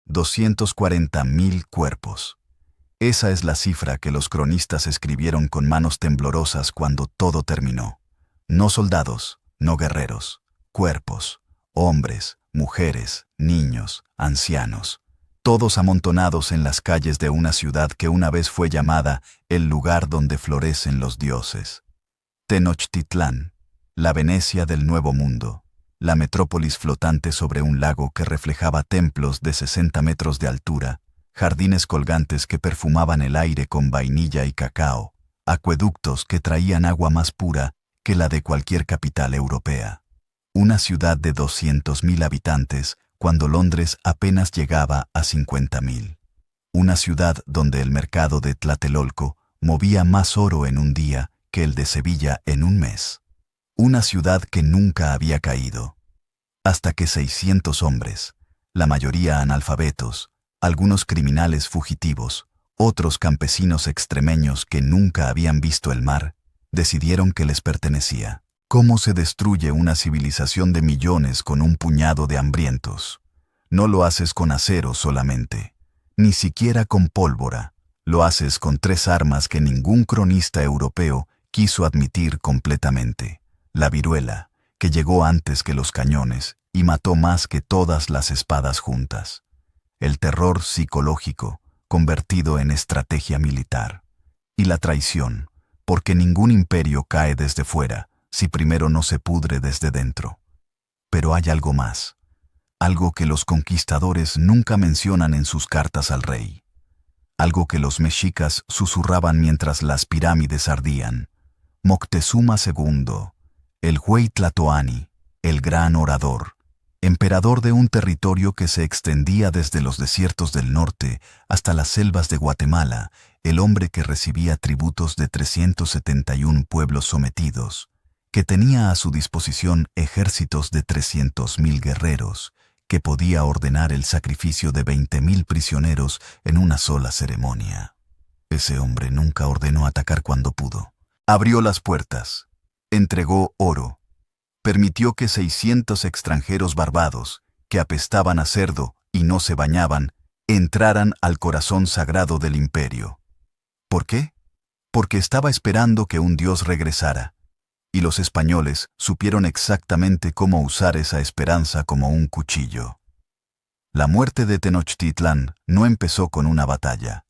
240.000 cuerpos. Esa es la cifra que los cronistas escribieron con manos temblorosas cuando todo terminó. No soldados, no guerreros, cuerpos, hombres, mujeres, niños, ancianos, todos amontonados en las calles de una ciudad que una vez fue llamada el lugar donde florecen los dioses. Tenochtitlán, la Venecia del Nuevo Mundo, la metrópolis flotante sobre un lago que reflejaba templos de 60 metros de altura, jardines colgantes que perfumaban el aire con vainilla y cacao, acueductos que traían agua más pura que la de cualquier capital europea. Una ciudad de 200.000 habitantes cuando Londres apenas llegaba a 50.000. Una ciudad donde el mercado de Tlatelolco movía más oro en un día que el de Sevilla en un mes. Una ciudad que nunca había caído. Hasta que 600 hombres, la mayoría analfabetos, algunos criminales fugitivos, otros campesinos extremeños que nunca habían visto el mar, decidieron que les pertenecía. ¿Cómo se destruye una civilización de millones con un puñado de hambrientos? No lo haces con acero solamente, ni siquiera con pólvora. Lo haces con 3 armas que ningún cronista europeo quiso admitir completamente. La viruela, que llegó antes que los cañones y mató más que todas las espadas juntas. El terror psicológico, convertido en estrategia militar. Y la traición, porque ningún imperio cae desde fuera, si primero no se pudre desde dentro. Pero hay algo más, algo que los conquistadores nunca mencionan en sus cartas al rey. Algo que los mexicas susurraban mientras las pirámides ardían. Moctezuma II, el Huey Tlatoani, el gran orador, emperador de un territorio que se extendía desde los desiertos del norte hasta las selvas de Guatemala, el hombre que recibía tributos de 371 pueblos sometidos, que tenía a su disposición ejércitos de 300.000 guerreros, que podía ordenar el sacrificio de 20.000 prisioneros en una sola ceremonia. Ese hombre nunca ordenó atacar cuando pudo. Abrió las puertas, entregó oro, permitió que 600 extranjeros barbados, que apestaban a cerdo y no se bañaban, entraran al corazón sagrado del imperio. ¿Por qué? Porque estaba esperando que un dios regresara, y los españoles supieron exactamente cómo usar esa esperanza como un cuchillo. La muerte de Tenochtitlán no empezó con una batalla.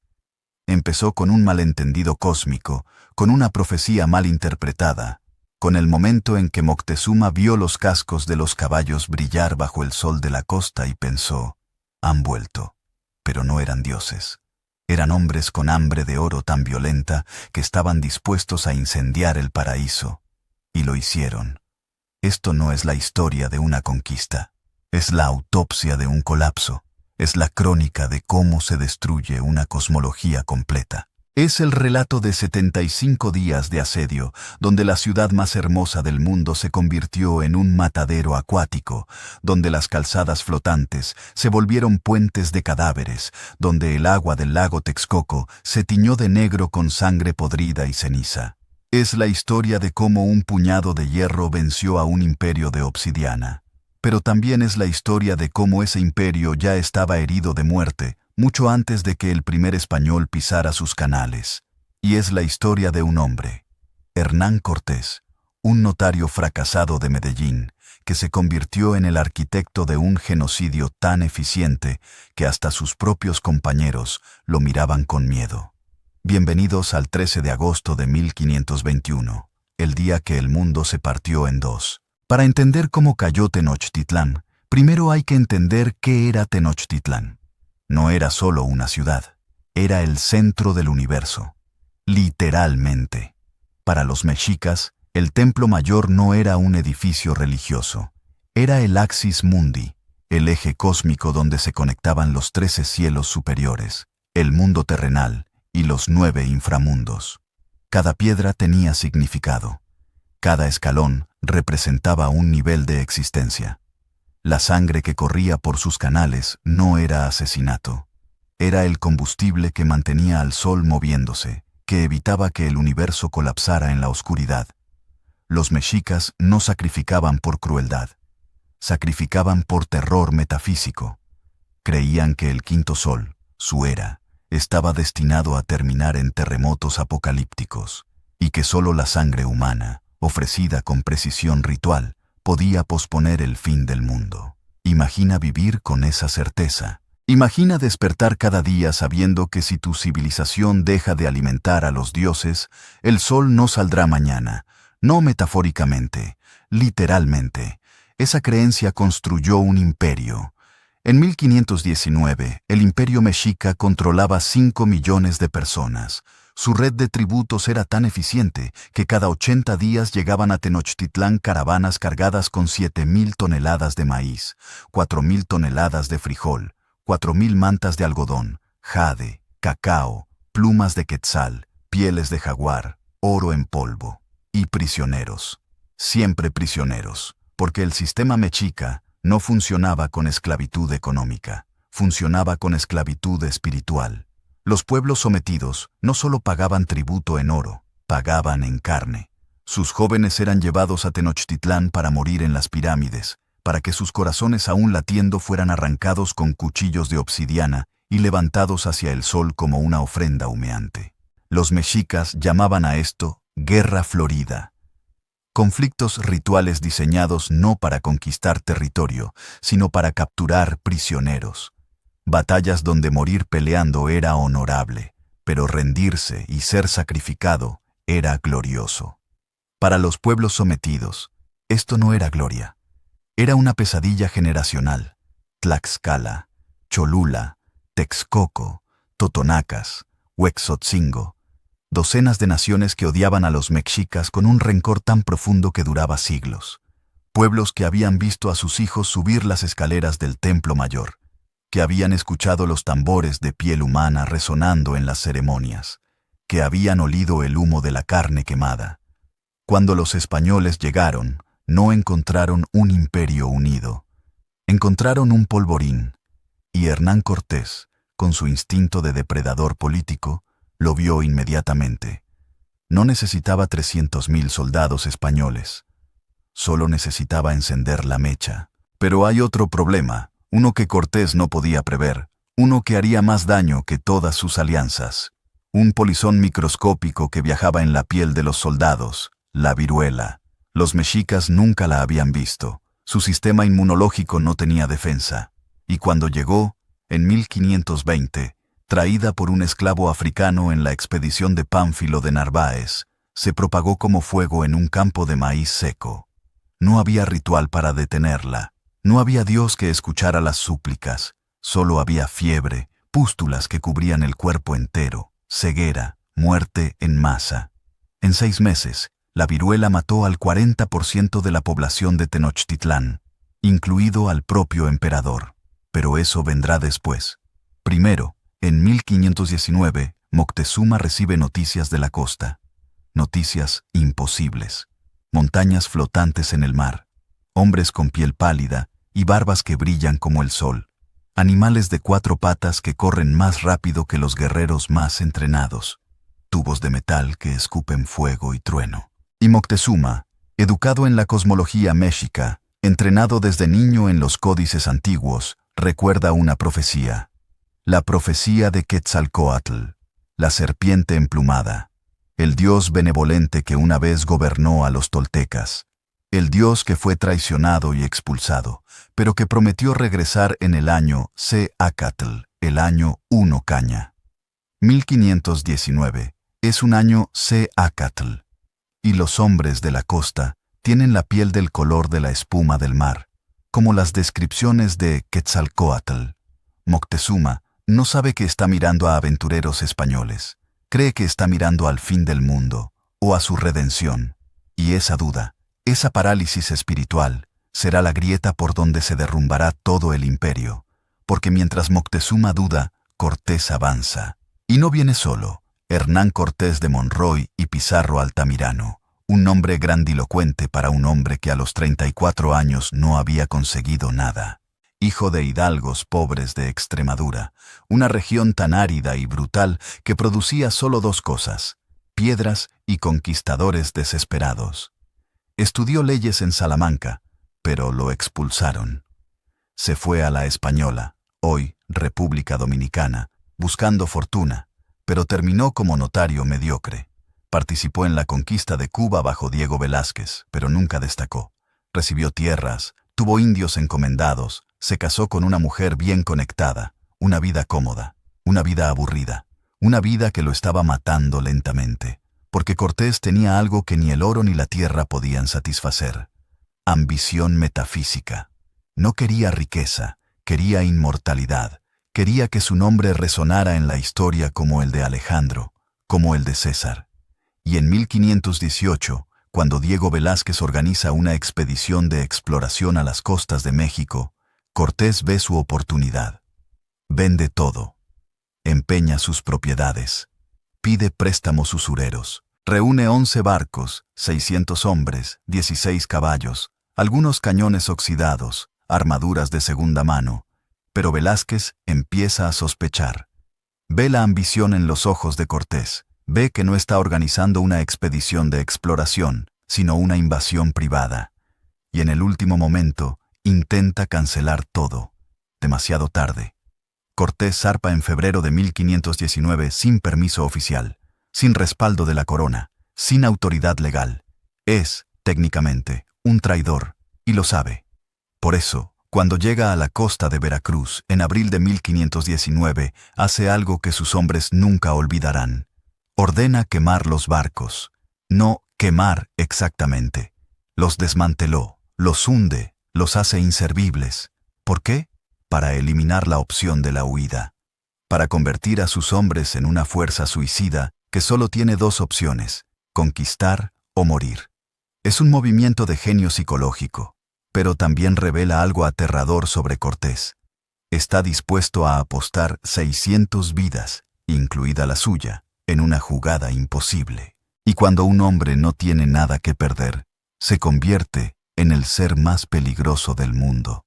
Empezó con un malentendido cósmico, con una profecía mal interpretada, con el momento en que Moctezuma vio los cascos de los caballos brillar bajo el sol de la costa y pensó, han vuelto, pero no eran dioses. Eran hombres con hambre de oro tan violenta que estaban dispuestos a incendiar el paraíso. Y lo hicieron. Esto no es la historia de una conquista, es la autopsia de un colapso, es la crónica de cómo se destruye una cosmología completa. Es el relato de 75 días de asedio, donde la ciudad más hermosa del mundo se convirtió en un matadero acuático, donde las calzadas flotantes se volvieron puentes de cadáveres, donde el agua del lago Texcoco se tiñó de negro con sangre podrida y ceniza. Es la historia de cómo un puñado de hierro venció a un imperio de obsidiana. Pero también es la historia de cómo ese imperio ya estaba herido de muerte, mucho antes de que el primer español pisara sus canales. Y es la historia de un hombre, Hernán Cortés, un notario fracasado de Medellín, que se convirtió en el arquitecto de un genocidio tan eficiente que hasta sus propios compañeros lo miraban con miedo. Bienvenidos al 13 de agosto de 1521, el día que el mundo se partió en dos. Para entender cómo cayó Tenochtitlán, primero hay que entender qué era Tenochtitlán. No era solo una ciudad, era el centro del universo. Literalmente. Para los mexicas, el templo mayor no era un edificio religioso, era el Axis Mundi, el eje cósmico donde se conectaban los 13 cielos superiores, el mundo terrenal, y los 9 inframundos. Cada piedra tenía significado. Cada escalón representaba un nivel de existencia. La sangre que corría por sus canales no era asesinato. Era el combustible que mantenía al sol moviéndose, que evitaba que el universo colapsara en la oscuridad. Los mexicas no sacrificaban por crueldad. Sacrificaban por terror metafísico. Creían que el quinto sol, su era, estaba destinado a terminar en terremotos apocalípticos, y que solo la sangre humana, ofrecida con precisión ritual, podía posponer el fin del mundo. Imagina vivir con esa certeza. Imagina despertar cada día sabiendo que si tu civilización deja de alimentar a los dioses, el sol no saldrá mañana, no metafóricamente, literalmente. Esa creencia construyó un imperio. En 1519, el imperio mexica controlaba 5 millones de personas. Su red de tributos era tan eficiente que cada 80 días llegaban a Tenochtitlán caravanas cargadas con 7,000 toneladas de maíz, 4,000 toneladas de frijol, 4,000 mantas de algodón, jade, cacao, plumas de quetzal, pieles de jaguar, oro en polvo. Y prisioneros. Siempre prisioneros, porque el sistema mexica no funcionaba con esclavitud económica, funcionaba con esclavitud espiritual. Los pueblos sometidos no solo pagaban tributo en oro, pagaban en carne. Sus jóvenes eran llevados a Tenochtitlán para morir en las pirámides, para que sus corazones aún latiendo fueran arrancados con cuchillos de obsidiana y levantados hacia el sol como una ofrenda humeante. Los mexicas llamaban a esto Guerra Florida. Conflictos rituales diseñados no para conquistar territorio, sino para capturar prisioneros. Batallas donde morir peleando era honorable, pero rendirse y ser sacrificado era glorioso. Para los pueblos sometidos, esto no era gloria. Era una pesadilla generacional. Tlaxcala, Cholula, Texcoco, Totonacas, Huexotzingo, docenas de naciones que odiaban a los mexicas con un rencor tan profundo que duraba siglos. Pueblos que habían visto a sus hijos subir las escaleras del Templo Mayor, que habían escuchado los tambores de piel humana resonando en las ceremonias, que habían olido el humo de la carne quemada. Cuando los españoles llegaron, no encontraron un imperio unido. Encontraron un polvorín, y Hernán Cortés, con su instinto de depredador político, lo vio inmediatamente. No necesitaba 300,000 soldados españoles. Solo necesitaba encender la mecha. Pero hay otro problema, uno que Cortés no podía prever, uno que haría más daño que todas sus alianzas. Un polizón microscópico que viajaba en la piel de los soldados, la viruela. Los mexicas nunca la habían visto. Su sistema inmunológico no tenía defensa. Y cuando llegó, en 1520, traída por un esclavo africano en la expedición de Pánfilo de Narváez, se propagó como fuego en un campo de maíz seco. No había ritual para detenerla, no había Dios que escuchara las súplicas, solo había fiebre, pústulas que cubrían el cuerpo entero, ceguera, muerte en masa. En 6 meses, la viruela mató al 40% de la población de Tenochtitlán, incluido al propio emperador. Pero eso vendrá después. Primero, en 1519, Moctezuma recibe noticias de la costa. Noticias imposibles. Montañas flotantes en el mar. Hombres con piel pálida y barbas que brillan como el sol. Animales de 4 patas que corren más rápido que los guerreros más entrenados. Tubos de metal que escupen fuego y trueno. Y Moctezuma, educado en la cosmología mexica, entrenado desde niño en los códices antiguos, recuerda una profecía. La profecía de Quetzalcóatl, la serpiente emplumada, el dios benevolente que una vez gobernó a los toltecas, el dios que fue traicionado y expulsado, pero que prometió regresar en el año Seacatl, el año 1 Caña. 1519 es un año Seacatl, y los hombres de la costa tienen la piel del color de la espuma del mar, como las descripciones de Quetzalcóatl. Moctezuma no sabe que está mirando a aventureros españoles, cree que está mirando al fin del mundo, o a su redención, y esa duda, esa parálisis espiritual, será la grieta por donde se derrumbará todo el imperio, porque mientras Moctezuma duda, Cortés avanza. Y no viene solo, Hernán Cortés de Monroy y Pizarro Altamirano, un nombre grandilocuente para un hombre que a los 34 años no había conseguido nada. Hijo de hidalgos pobres de Extremadura, una región tan árida y brutal que producía solo 2 cosas, piedras y conquistadores desesperados. Estudió leyes en Salamanca, pero lo expulsaron. Se fue a la Española, hoy República Dominicana, buscando fortuna, pero terminó como notario mediocre. Participó en la conquista de Cuba bajo Diego Velázquez, pero nunca destacó. Recibió tierras, tuvo indios encomendados, se casó con una mujer bien conectada, una vida cómoda, una vida aburrida, una vida que lo estaba matando lentamente, porque Cortés tenía algo que ni el oro ni la tierra podían satisfacer: ambición metafísica. No quería riqueza, quería inmortalidad, quería que su nombre resonara en la historia como el de Alejandro, como el de César. Y en 1518, cuando Diego Velázquez organiza una expedición de exploración a las costas de México, Cortés ve su oportunidad. Vende todo. Empeña sus propiedades. Pide préstamos usureros. Reúne 11 barcos, 600 hombres, 16 caballos, algunos cañones oxidados, armaduras de segunda mano. Pero Velázquez empieza a sospechar. Ve la ambición en los ojos de Cortés. Ve que no está organizando una expedición de exploración, sino una invasión privada. Y en el último momento, intenta cancelar todo. Demasiado tarde. Cortés zarpa en febrero de 1519 sin permiso oficial, sin respaldo de la corona, sin autoridad legal. Es, técnicamente, un traidor, y lo sabe. Por eso, cuando llega a la costa de Veracruz, en abril de 1519, hace algo que sus hombres nunca olvidarán. Ordena quemar los barcos. No quemar exactamente. Los desmanteló, los hunde, los hace inservibles. ¿Por qué? Para eliminar la opción de la huida. Para convertir a sus hombres en una fuerza suicida que solo tiene dos opciones: conquistar o morir. Es un movimiento de genio psicológico, pero también revela algo aterrador sobre Cortés. Está dispuesto a apostar 600 vidas, incluida la suya, en una jugada imposible. Y cuando un hombre no tiene nada que perder, se convierte en el ser más peligroso del mundo.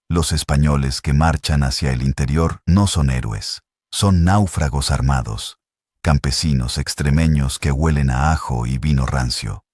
Los españoles que marchan hacia el interior no son héroes, son náufragos armados, campesinos extremeños que huelen a ajo y vino rancio,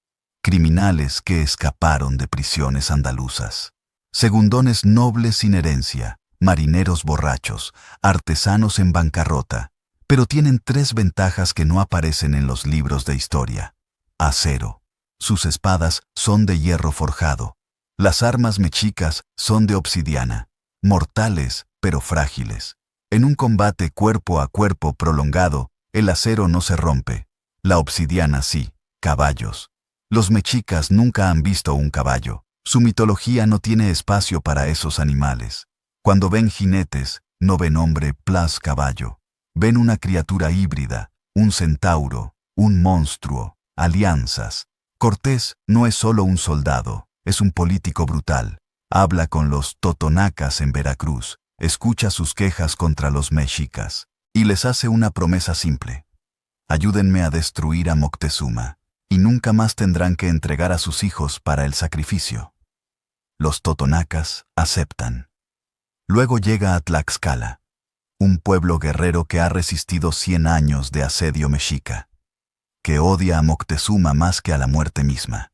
criminales que escaparon de prisiones andaluzas, segundones nobles sin herencia, marineros borrachos, artesanos en bancarrota, pero tienen 3 ventajas que no aparecen en los libros de historia. Acero. Sus espadas son de hierro forjado. Las armas mexicas son de obsidiana. Mortales, pero frágiles. En un combate cuerpo a cuerpo prolongado, el acero no se rompe. La obsidiana sí. Caballos. Los mexicas nunca han visto un caballo. Su mitología no tiene espacio para esos animales. Cuando ven jinetes, no ven hombre plus caballo. Ven una criatura híbrida, un centauro, un monstruo, alianzas. Cortés no es solo un soldado, es un político brutal. Habla con los totonacas en Veracruz, escucha sus quejas contra los mexicas, y les hace una promesa simple: ayúdenme a destruir a Moctezuma, y nunca más tendrán que entregar a sus hijos para el sacrificio. Los totonacas aceptan. Luego llega a Tlaxcala, un pueblo guerrero que ha resistido 100 años de asedio mexica, que odia a Moctezuma más que a la muerte misma.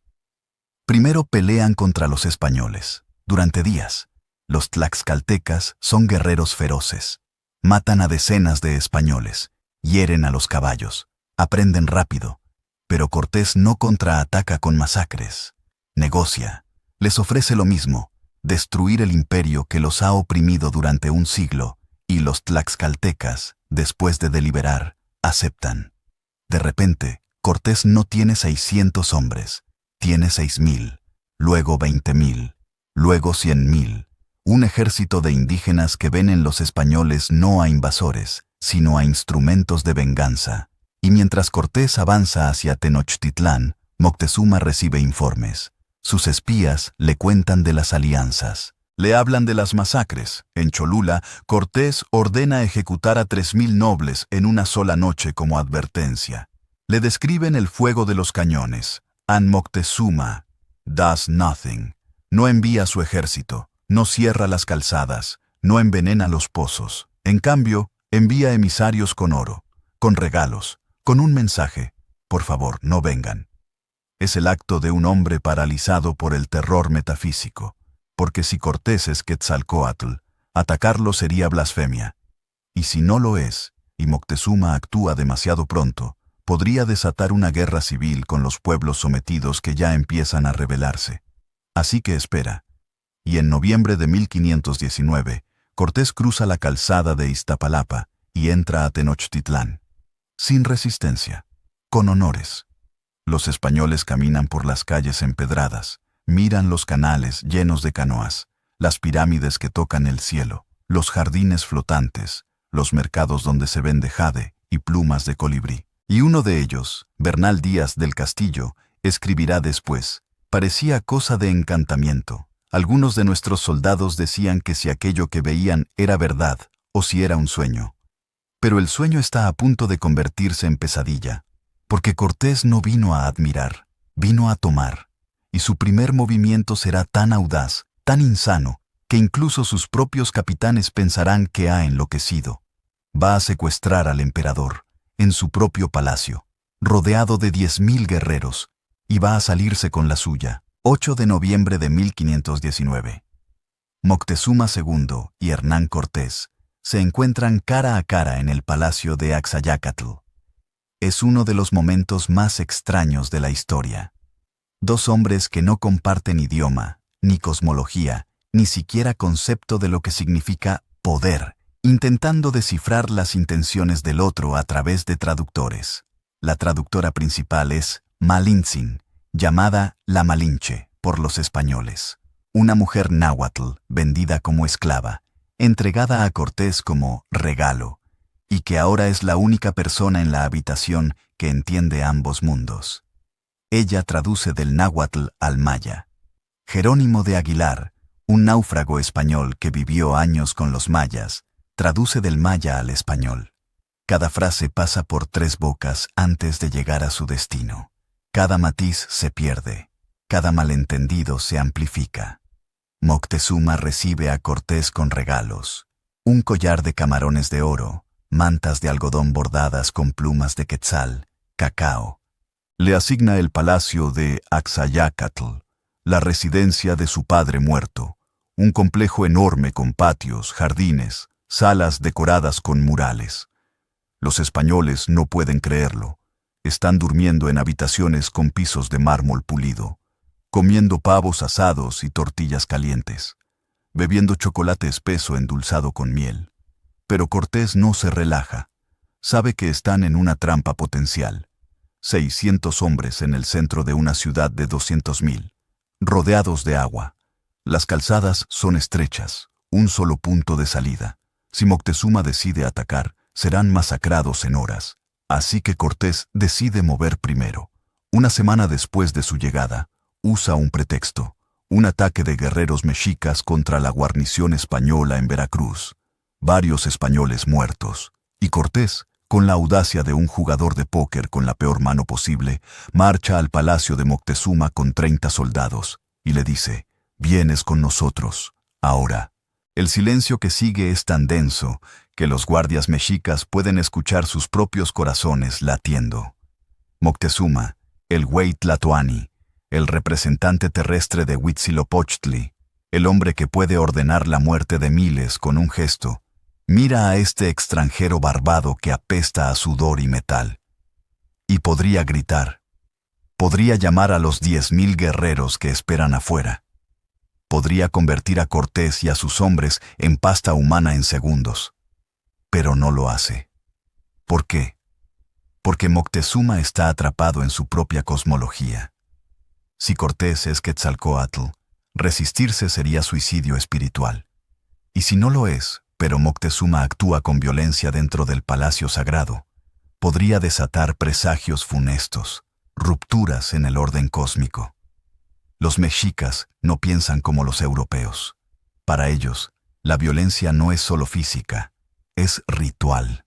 Primero pelean contra los españoles, durante días. Los tlaxcaltecas son guerreros feroces. Matan a decenas de españoles, hieren a los caballos, aprenden rápido. Pero Cortés no contraataca con masacres. Negocia. Les ofrece lo mismo: destruir el imperio que los ha oprimido durante un siglo, y los tlaxcaltecas, después de deliberar, aceptan. De repente, Cortés no tiene 600 hombres, tiene 6,000, luego 20,000, luego 100,000, un ejército de indígenas que ven en los españoles no a invasores, sino a instrumentos de venganza. Y mientras Cortés avanza hacia Tenochtitlán, Moctezuma recibe informes. Sus espías le cuentan de las alianzas. Le hablan de las masacres. En Cholula, Cortés ordena ejecutar a 3,000 nobles en una sola noche como advertencia. Le describen el fuego de los cañones. And Moctezuma does nothing. No envía su ejército, no cierra las calzadas, no envenena los pozos. En cambio, envía emisarios con oro, con regalos, con un mensaje: por favor, no vengan. Es el acto de un hombre paralizado por el terror metafísico. Porque si Cortés es Quetzalcóatl, Atacarlo sería blasfemia. Y si no lo es, y Moctezuma actúa demasiado pronto, podría desatar una guerra civil con los pueblos sometidos que ya empiezan a rebelarse. Así que espera. Y en noviembre de 1519, Cortés cruza la calzada de Iztapalapa y entra a Tenochtitlán. Sin resistencia. Con honores. Los españoles caminan por las calles empedradas, miran los canales llenos de canoas, las pirámides que tocan el cielo, los jardines flotantes, los mercados donde se vende jade y plumas de colibrí. Y uno de ellos, Bernal Díaz del Castillo, escribirá después: parecía cosa de encantamiento. Algunos de nuestros soldados decían que si aquello que veían era verdad o si era un sueño. Pero el sueño está a punto de convertirse en pesadilla, porque Cortés no vino a admirar, vino a tomar, y su primer movimiento será tan audaz, tan insano, que incluso sus propios capitanes pensarán que ha enloquecido. Va a secuestrar al emperador, en su propio palacio, rodeado de 10.000 guerreros, y va a salirse con la suya. 8 de noviembre de 1519. Moctezuma II y Hernán Cortés se encuentran cara a cara en el palacio de Axayácatl. Es uno de los momentos más extraños de la historia. Dos hombres que no comparten idioma, ni cosmología, ni siquiera concepto de lo que significa poder, intentando descifrar las intenciones del otro a través de traductores. La traductora principal es Malintzin, llamada la Malinche por los españoles, una mujer náhuatl vendida como esclava, entregada a Cortés como regalo, y que ahora es la única persona en la habitación que entiende ambos mundos. Ella traduce del náhuatl al maya. Jerónimo de Aguilar, un náufrago español que vivió años con los mayas, traduce del maya al español. Cada frase pasa por 3 bocas antes de llegar a su destino. Cada matiz se pierde, cada malentendido se amplifica. Moctezuma recibe a Cortés con regalos: un collar de camarones de oro, mantas de algodón bordadas con plumas de quetzal, cacao. Le asigna el palacio de Axayácatl, la residencia de su padre muerto, un complejo enorme con patios, jardines, salas decoradas con murales. Los españoles no pueden creerlo. Están durmiendo en habitaciones con pisos de mármol pulido, comiendo pavos asados y tortillas calientes, bebiendo chocolate espeso endulzado con miel. Pero Cortés no se relaja. Sabe que están en una trampa potencial. 600 hombres en el centro de una ciudad de 200.000, rodeados de agua. Las calzadas son estrechas, un solo punto de salida. Si Moctezuma decide atacar, serán masacrados en horas. Así que Cortés decide mover primero. Una semana después de su llegada, usa un pretexto: un ataque de guerreros mexicas contra la guarnición española en Veracruz. Varios españoles muertos. Y Cortés, con la audacia de un jugador de póker con la peor mano posible, marcha al palacio de Moctezuma con 30 soldados y le dice: «Vienes con nosotros, ahora». El silencio que sigue es tan denso que los guardias mexicas pueden escuchar sus propios corazones latiendo. Moctezuma, el güey tlatoani, el representante terrestre de Huitzilopochtli, el hombre que puede ordenar la muerte de miles con un gesto, mira a este extranjero barbado que apesta a sudor y metal. Y podría gritar. Podría llamar a los 10.000 guerreros que esperan afuera. Podría convertir a Cortés y a sus hombres en pasta humana en segundos. Pero no lo hace. ¿Por qué? Porque Moctezuma está atrapado en su propia cosmología. Si Cortés es Quetzalcóatl, resistirse sería suicidio espiritual. Y si no lo es, pero Moctezuma actúa con violencia dentro del palacio sagrado, podría desatar presagios funestos, rupturas en el orden cósmico. Los mexicas no piensan como los europeos. Para ellos, la violencia no es solo física, es ritual.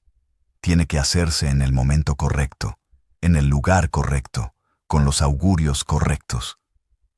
Tiene que hacerse en el momento correcto, en el lugar correcto, con los augurios correctos.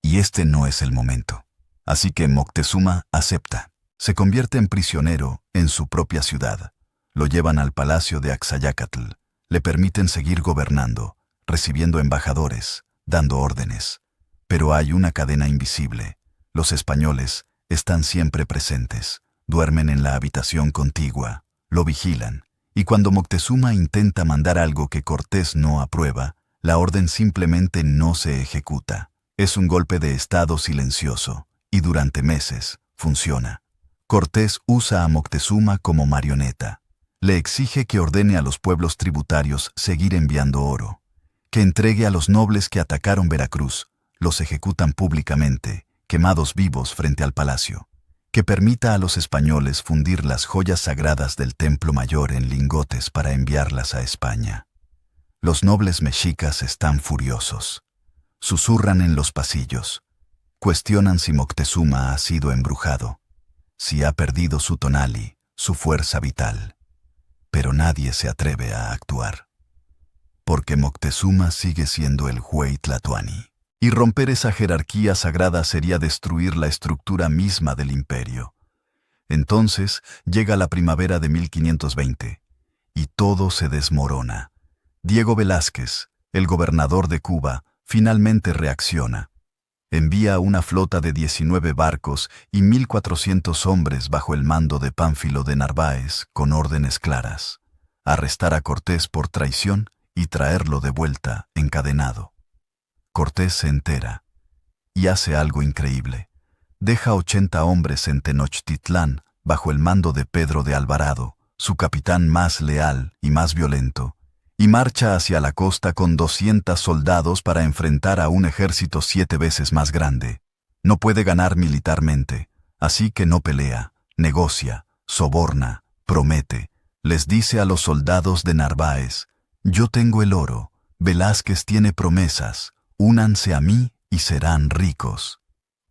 Y este no es el momento. Así que Moctezuma acepta. Se convierte en prisionero en su propia ciudad. Lo llevan al palacio de Axayácatl. Le permiten seguir gobernando, recibiendo embajadores, dando órdenes. Pero hay una cadena invisible. Los españoles están siempre presentes, duermen en la habitación contigua, lo vigilan, y cuando Moctezuma intenta mandar algo que Cortés no aprueba, la orden simplemente no se ejecuta. Es un golpe de estado silencioso, y durante meses funciona. Cortés usa a Moctezuma como marioneta. Le exige que ordene a los pueblos tributarios seguir enviando oro, que entregue a los nobles que atacaron Veracruz, los ejecutan públicamente, quemados vivos frente al palacio, que permita a los españoles fundir las joyas sagradas del Templo Mayor en lingotes para enviarlas a España. Los nobles mexicas están furiosos. Susurran en los pasillos. Cuestionan si Moctezuma ha sido embrujado, si ha perdido su tonali, su fuerza vital. Pero nadie se atreve a actuar. Porque Moctezuma sigue siendo el Huey Tlatoani. Y romper esa jerarquía sagrada sería destruir la estructura misma del imperio. Entonces llega la primavera de 1520, y todo se desmorona. Diego Velázquez, el gobernador de Cuba, finalmente reacciona. Envía una flota de 19 barcos y 1.400 hombres bajo el mando de Pánfilo de Narváez con órdenes claras: arrestar a Cortés por traición y traerlo de vuelta encadenado. Cortés se entera y hace algo increíble. Deja 80 hombres en Tenochtitlán bajo el mando de Pedro de Alvarado, su capitán más leal y más violento, y marcha hacia la costa con 200 soldados para enfrentar a un ejército 7 veces más grande. No puede ganar militarmente, así que no pelea, negocia, soborna, promete. Les dice a los soldados de Narváez: yo tengo el oro, Velázquez tiene promesas, únanse a mí y serán ricos.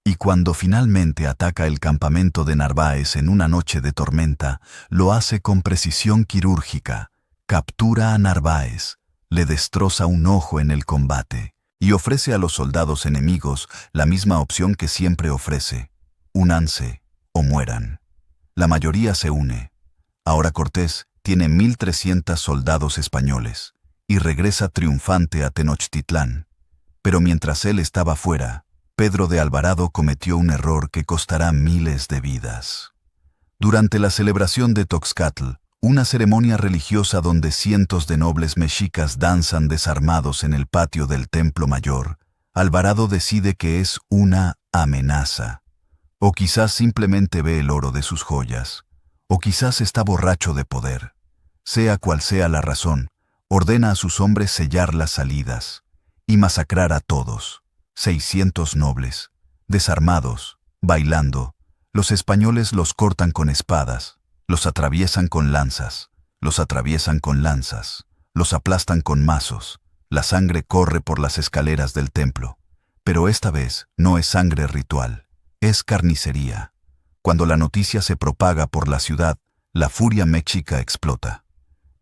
Y cuando finalmente ataca el campamento de Narváez en una noche de tormenta, lo hace con precisión quirúrgica. Captura a Narváez, le destroza un ojo en el combate y ofrece a los soldados enemigos la misma opción que siempre ofrece: únanse o mueran. La mayoría se une. Ahora Cortés tiene 1.300 soldados españoles y regresa triunfante a Tenochtitlán. Pero mientras él estaba fuera, Pedro de Alvarado cometió un error que costará miles de vidas. Durante la celebración de Toxcatl, una ceremonia religiosa donde cientos de nobles mexicas danzan desarmados en el patio del Templo Mayor, Alvarado decide que es una amenaza. O quizás simplemente ve el oro de sus joyas, o quizás está borracho de poder. Sea cual sea la razón, ordena a sus hombres sellar las salidas y masacrar a todos. 600 nobles, desarmados, bailando. Los españoles los cortan con espadas, los atraviesan con lanzas, los atraviesan con lanzas, los aplastan con mazos. La sangre corre por las escaleras del templo. Pero esta vez no es sangre ritual, es carnicería. Cuando la noticia se propaga por la ciudad, la furia mexica explota.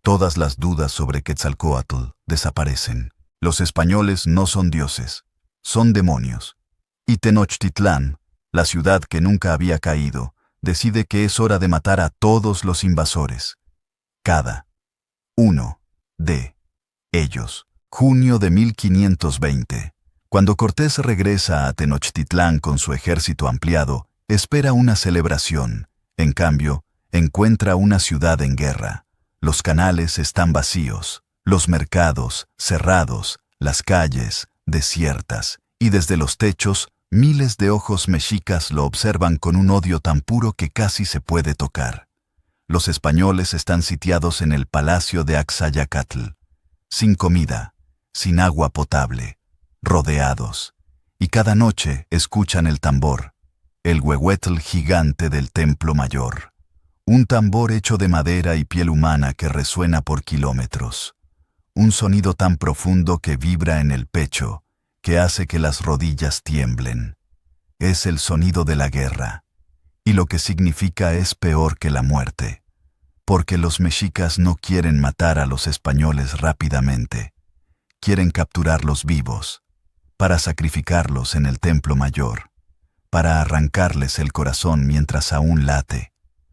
Todas las dudas sobre Quetzalcóatl desaparecen. Los españoles no son dioses, son demonios. Y Tenochtitlán, la ciudad que nunca había caído, decide que es hora de matar a todos los invasores. Cada uno de ellos. Junio de 1520. Cuando Cortés regresa a Tenochtitlán con su ejército ampliado, espera una celebración. En cambio, encuentra una ciudad en guerra. Los canales están vacíos, los mercados cerrados, las calles desiertas, y desde los techos, miles de ojos mexicas lo observan con un odio tan puro que casi se puede tocar. Los españoles están sitiados en el palacio de Axayacatl, sin comida, sin agua potable, rodeados, y cada noche escuchan el tambor, el huehuetl gigante del Templo Mayor. Un tambor hecho de madera y piel humana que resuena por kilómetros. Un sonido tan profundo que vibra en el pecho, que hace que las rodillas tiemblen. Es el sonido de la guerra, y lo que significa es peor que la muerte, porque los mexicas no quieren matar a los españoles rápidamente, quieren capturarlos vivos, para sacrificarlos en el Templo Mayor, para arrancarles el corazón mientras aún late.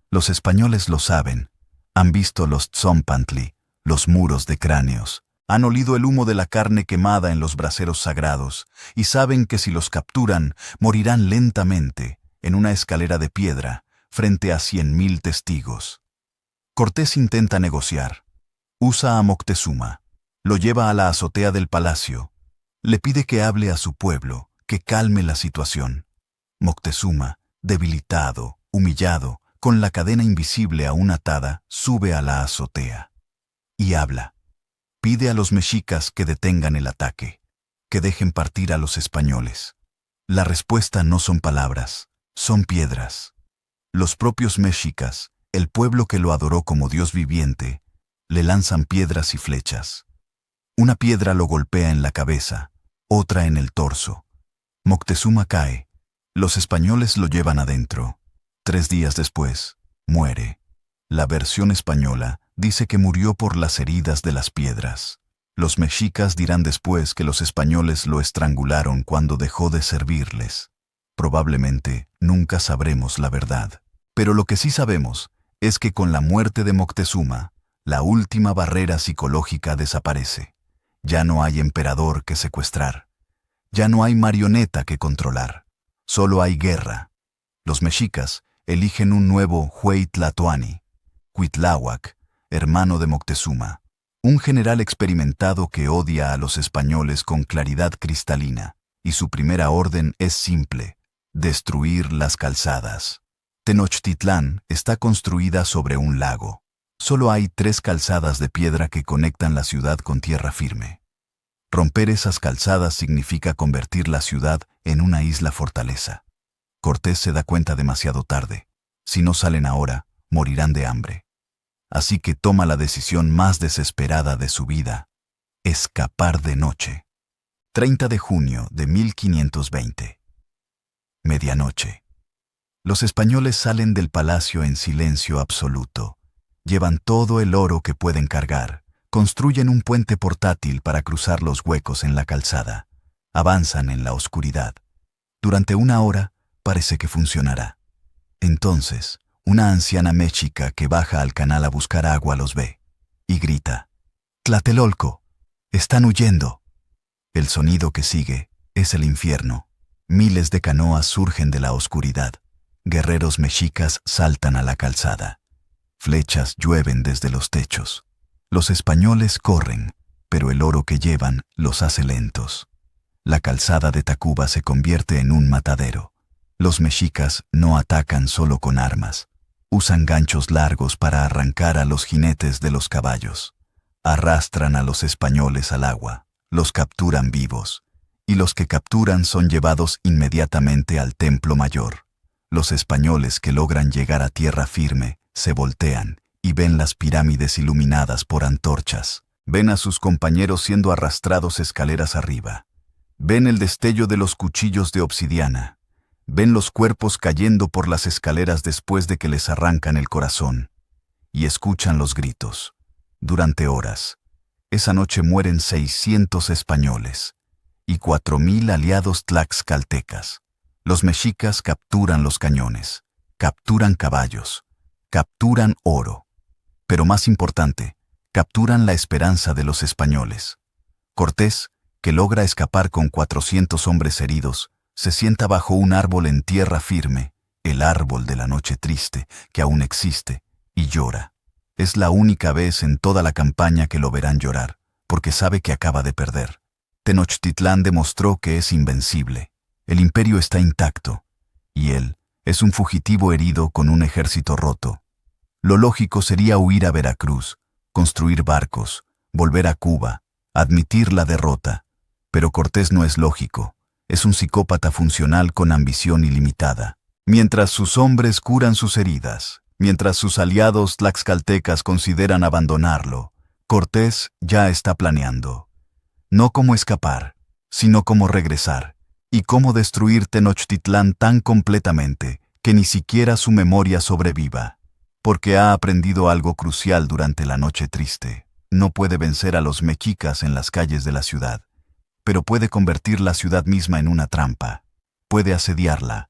Los españoles lo saben, han visto los tzompantli, los muros de cráneos, han olido el humo de la carne quemada en los braseros sagrados, y saben que si los capturan, morirán lentamente, en una escalera de piedra, frente a 100,000 testigos. Cortés intenta negociar. Usa a Moctezuma. Lo lleva a la azotea del palacio. Le pide que hable a su pueblo, que calme la situación. Moctezuma, debilitado, humillado, con la cadena invisible aún atada, sube a la azotea. Y habla. Pide a los mexicas que detengan el ataque, que dejen partir a los españoles. La respuesta no son palabras, son piedras. Los propios mexicas, el pueblo que lo adoró como Dios viviente, le lanzan piedras y flechas. Una piedra lo golpea en la cabeza, otra en el torso. Moctezuma cae. Los españoles lo llevan adentro. 3 días después, muere. La versión española dice que murió por las heridas de las piedras. Los mexicas dirán después que los españoles lo estrangularon cuando dejó de servirles. Probablemente nunca sabremos la verdad. Pero lo que sí sabemos es que con la muerte de Moctezuma, la última barrera psicológica desaparece. Ya no hay emperador que secuestrar. Ya no hay marioneta que controlar. Solo hay guerra. Los mexicas eligen un nuevo Huey Tlatoani, Cuitláhuac, hermano de Moctezuma, un general experimentado que odia a los españoles con claridad cristalina, y su primera orden es simple: destruir las calzadas. Tenochtitlán está construida sobre un lago. Solo hay 3 calzadas de piedra que conectan la ciudad con tierra firme. Romper esas calzadas significa convertir la ciudad en una isla fortaleza. Cortés se da cuenta demasiado tarde. Si no salen ahora, morirán de hambre. Así que toma la decisión más desesperada de su vida: escapar de noche. 30 de junio de 1520. Medianoche. Los españoles salen del palacio en silencio absoluto. Llevan todo el oro que pueden cargar. Construyen un puente portátil para cruzar los huecos en la calzada. Avanzan en la oscuridad. Durante 1 hora parece que funcionará. Entonces, una anciana mexica que baja al canal a buscar agua los ve y grita: «Tlatelolco, están huyendo». El sonido que sigue es el infierno. Miles de canoas surgen de la oscuridad. Guerreros mexicas saltan a la calzada. Flechas llueven desde los techos. Los españoles corren, pero el oro que llevan los hace lentos. La calzada de Tacuba se convierte en un matadero. Los mexicas no atacan solo con armas. Usan ganchos largos para arrancar a los jinetes de los caballos. Arrastran a los españoles al agua. Los capturan vivos. Y los que capturan son llevados inmediatamente al Templo Mayor. Los españoles que logran llegar a tierra firme se voltean y ven las pirámides iluminadas por antorchas. Ven a sus compañeros siendo arrastrados escaleras arriba. Ven el destello de los cuchillos de obsidiana. Ven los cuerpos cayendo por las escaleras después de que les arrancan el corazón. Y escuchan los gritos. Durante horas. Esa noche mueren 600 españoles y 4,000 aliados tlaxcaltecas. Los mexicas capturan los cañones, capturan caballos, capturan oro. Pero más importante, capturan la esperanza de los españoles. Cortés, que logra escapar con 400 hombres heridos, se sienta bajo un árbol en tierra firme, el árbol de la noche triste, que aún existe, y llora. Es la única vez en toda la campaña que lo verán llorar, porque sabe que acaba de perder. Tenochtitlán demostró que es invencible. El imperio está intacto, y él es un fugitivo herido con un ejército roto. Lo lógico sería huir a Veracruz, construir barcos, volver a Cuba, admitir la derrota. Pero Cortés no es lógico, es un psicópata funcional con ambición ilimitada. Mientras sus hombres curan sus heridas, mientras sus aliados tlaxcaltecas consideran abandonarlo, Cortés ya está planeando. No cómo escapar, sino cómo regresar, y cómo destruir Tenochtitlán tan completamente que ni siquiera su memoria sobreviva. Porque ha aprendido algo crucial durante la noche triste. No puede vencer a los mexicas en las calles de la ciudad, pero puede convertir la ciudad misma en una trampa. Puede asediarla,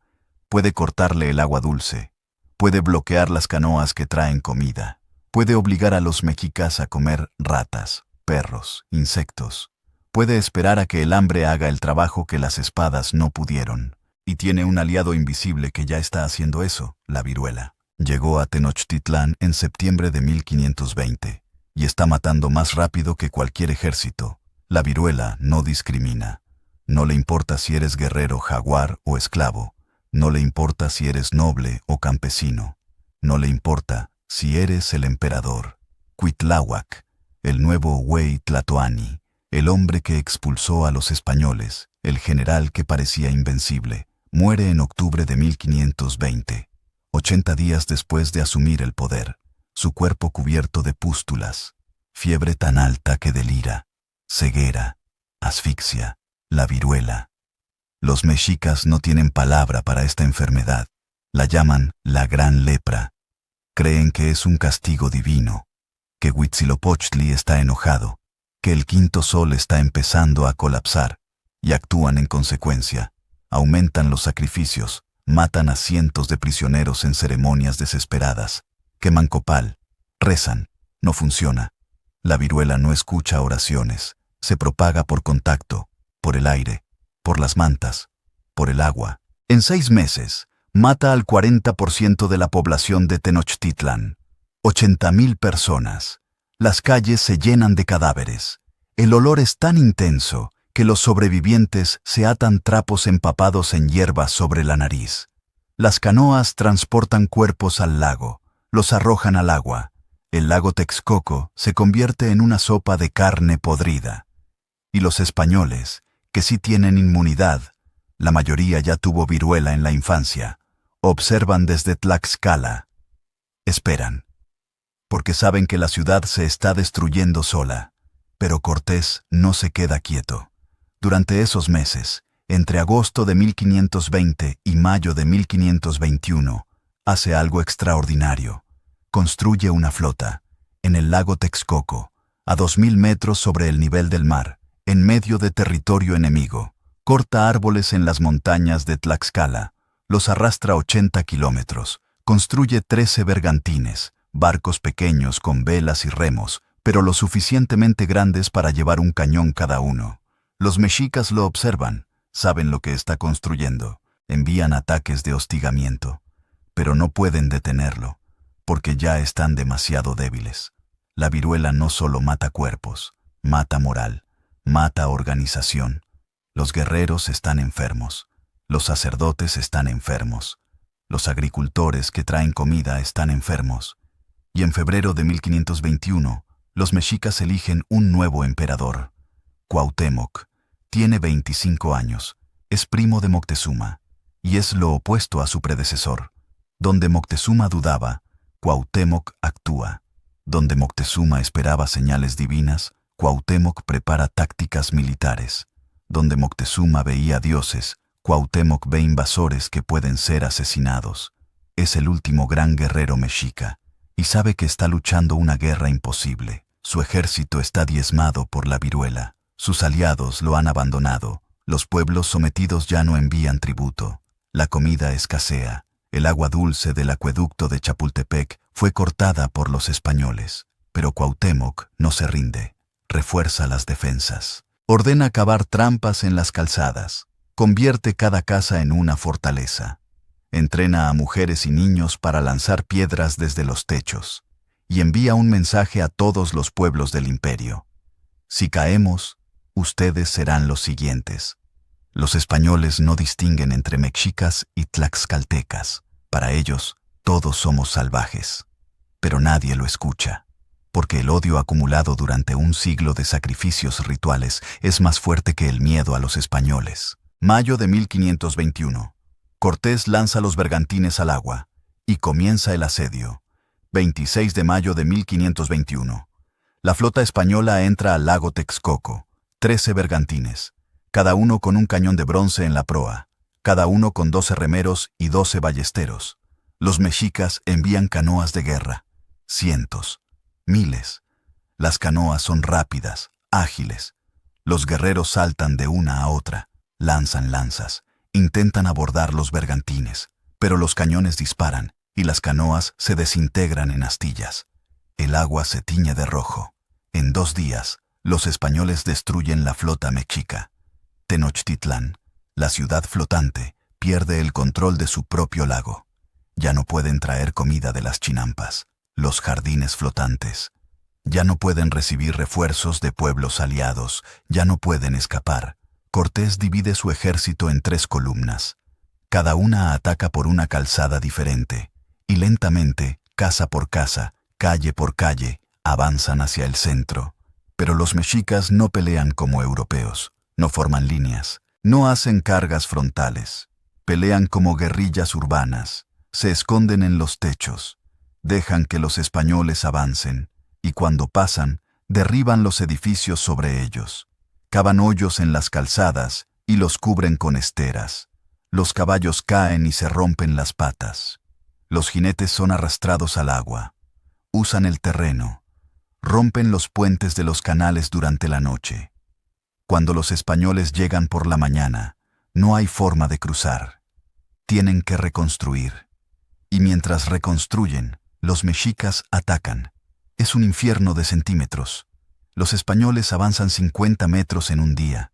puede cortarle el agua dulce, puede bloquear las canoas que traen comida, puede obligar a los mexicas a comer ratas, perros, insectos. Puede esperar a que el hambre haga el trabajo que las espadas no pudieron. Y tiene un aliado invisible que ya está haciendo eso, la viruela. Llegó a Tenochtitlán en septiembre de 1520 y está matando más rápido que cualquier ejército. La viruela no discrimina. No le importa si eres guerrero, jaguar o esclavo. No le importa si eres noble o campesino. No le importa si eres el emperador. Cuitláhuac, el nuevo Huey Tlatoani, el hombre que expulsó a los españoles, el general que parecía invencible, muere en octubre de 1520, 80 días después de asumir el poder, su cuerpo cubierto de pústulas, fiebre tan alta que delira, ceguera, asfixia, la viruela. Los mexicas no tienen palabra para esta enfermedad, la llaman la gran lepra. Creen que es un castigo divino, que Huitzilopochtli está enojado, que el quinto sol está empezando a colapsar, y actúan en consecuencia. Aumentan los sacrificios, matan a cientos de prisioneros en ceremonias desesperadas, queman copal, rezan, no funciona. La viruela no escucha oraciones, se propaga por contacto, por el aire, por las mantas, por el agua. En 6 meses, mata al 40% de la población de Tenochtitlán. 80,000 personas. Las calles se llenan de cadáveres. El olor es tan intenso que los sobrevivientes se atan trapos empapados en hierba sobre la nariz. Las canoas transportan cuerpos al lago, los arrojan al agua. El lago Texcoco se convierte en una sopa de carne podrida. Y los españoles, que sí tienen inmunidad, la mayoría ya tuvo viruela en la infancia, observan desde Tlaxcala. Esperan, porque saben que la ciudad se está destruyendo sola. Pero Cortés no se queda quieto. Durante esos meses, entre agosto de 1520 y mayo de 1521, hace algo extraordinario. Construye una flota, en el lago Texcoco, a 2,000 metros sobre el nivel del mar, en medio de territorio enemigo. Corta árboles en las montañas de Tlaxcala, los arrastra 80 kilómetros, construye 13 bergantines, barcos pequeños con velas y remos, pero lo suficientemente grandes para llevar un cañón cada uno. Los mexicas lo observan, saben lo que está construyendo, envían ataques de hostigamiento, pero no pueden detenerlo, porque ya están demasiado débiles. La viruela no solo mata cuerpos, mata moral, mata organización. Los guerreros están enfermos, los sacerdotes están enfermos, los agricultores que traen comida están enfermos. Y en febrero de 1521, los mexicas eligen un nuevo emperador. Cuauhtémoc tiene 25 años, es primo de Moctezuma, y es lo opuesto a su predecesor. Donde Moctezuma dudaba, Cuauhtémoc actúa. Donde Moctezuma esperaba señales divinas, Cuauhtémoc prepara tácticas militares. Donde Moctezuma veía dioses, Cuauhtémoc ve invasores que pueden ser asesinados. Es el último gran guerrero mexica, y sabe que está luchando una guerra imposible. Su ejército está diezmado por la viruela. Sus aliados lo han abandonado. Los pueblos sometidos ya no envían tributo. La comida escasea. El agua dulce del acueducto de Chapultepec fue cortada por los españoles. Pero Cuauhtémoc no se rinde. Refuerza las defensas. Ordena cavar trampas en las calzadas. Convierte cada casa en una fortaleza. Entrena a mujeres y niños para lanzar piedras desde los techos. Y envía un mensaje a todos los pueblos del imperio. Si caemos, ustedes serán los siguientes. Los españoles no distinguen entre mexicas y tlaxcaltecas. Para ellos, todos somos salvajes. Pero nadie lo escucha, porque el odio acumulado durante un siglo de sacrificios rituales es más fuerte que el miedo a los españoles. Mayo de 1521. Cortés lanza los bergantines al agua, y comienza el asedio. 26 de mayo de 1521. La flota española entra al lago Texcoco. 13 bergantines, cada uno con un cañón de bronce en la proa, cada uno con 12 remeros y 12 ballesteros. Los mexicas envían canoas de guerra. Cientos, miles. Las canoas son rápidas, ágiles. Los guerreros saltan de una a otra, lanzan lanzas, intentan abordar los bergantines, pero los cañones disparan y las canoas se desintegran en astillas. El agua se tiñe de rojo. En 2 días, los españoles destruyen la flota mexica. Tenochtitlán, la ciudad flotante, pierde el control de su propio lago. Ya no pueden traer comida de las chinampas, los jardines flotantes. Ya no pueden recibir refuerzos de pueblos aliados, ya no pueden escapar. Cortés divide su ejército en 3 columnas. Cada una ataca por una calzada diferente, y lentamente, casa por casa, calle por calle, avanzan hacia el centro. Pero los mexicas no pelean como europeos, no forman líneas, no hacen cargas frontales. Pelean como guerrillas urbanas, se esconden en los techos, dejan que los españoles avancen, y cuando pasan, derriban los edificios sobre ellos. Cavan hoyos en las calzadas y los cubren con esteras. Los caballos caen y se rompen las patas. Los jinetes son arrastrados al agua. Usan el terreno. Rompen los puentes de los canales durante la noche. Cuando los españoles llegan por la mañana, no hay forma de cruzar. Tienen que reconstruir. Y mientras reconstruyen, los mexicas atacan. Es un infierno de centímetros. Los españoles avanzan 50 metros en un día.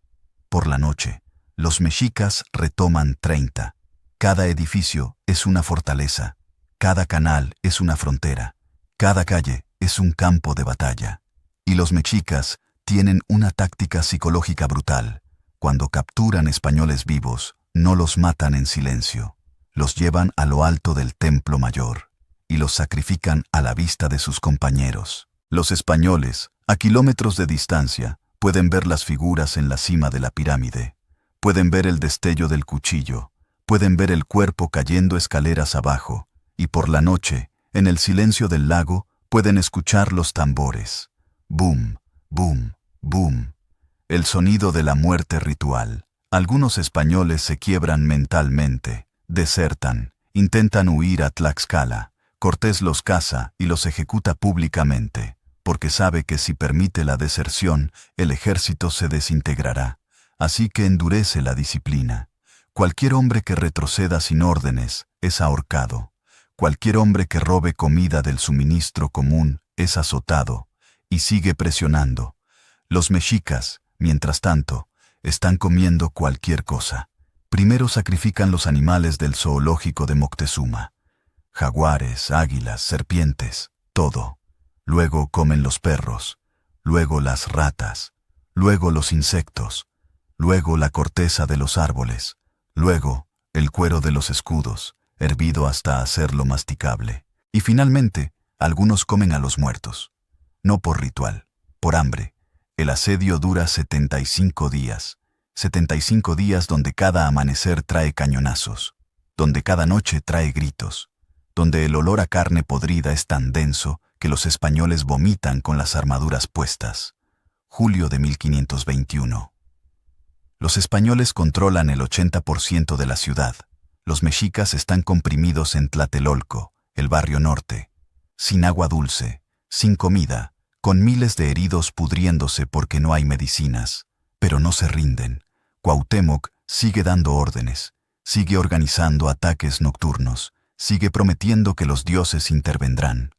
Por la noche, los mexicas retoman 30. Cada edificio es una fortaleza. Cada canal es una frontera. Cada calle es un campo de batalla. Y los mexicas tienen una táctica psicológica brutal. Cuando capturan españoles vivos, no los matan en silencio. Los llevan a lo alto del templo mayor y los sacrifican a la vista de sus compañeros. Los españoles, a kilómetros de distancia, pueden ver las figuras en la cima de la pirámide. Pueden ver el destello del cuchillo. Pueden ver el cuerpo cayendo escaleras abajo. Y por la noche, en el silencio del lago, pueden escuchar los tambores. Boom, boom, boom. El sonido de la muerte ritual. Algunos españoles se quiebran mentalmente, desertan, intentan huir a Tlaxcala. Cortés los caza y los ejecuta públicamente, porque sabe que si permite la deserción, el ejército se desintegrará. Así que endurece la disciplina. Cualquier hombre que retroceda sin órdenes es ahorcado. Cualquier hombre que robe comida del suministro común es azotado, y sigue presionando. Los mexicas, mientras tanto, están comiendo cualquier cosa. Primero sacrifican los animales del zoológico de Moctezuma. Jaguares, águilas, serpientes, todo. Luego comen los perros, luego las ratas, luego los insectos, luego la corteza de los árboles, luego el cuero de los escudos, hervido hasta hacerlo masticable. Y finalmente, algunos comen a los muertos. No por ritual, por hambre. El asedio dura 75 días. 75 días donde cada amanecer trae cañonazos, donde cada noche trae gritos, donde el olor a carne podrida es tan denso que los españoles vomitan con las armaduras puestas. Julio de 1521. Los españoles controlan el 80% de la ciudad. Los mexicas están comprimidos en Tlatelolco, el barrio norte, sin agua dulce, sin comida, con miles de heridos pudriéndose porque no hay medicinas, pero no se rinden. Cuauhtémoc sigue dando órdenes, sigue organizando ataques nocturnos, sigue prometiendo que los dioses intervendrán.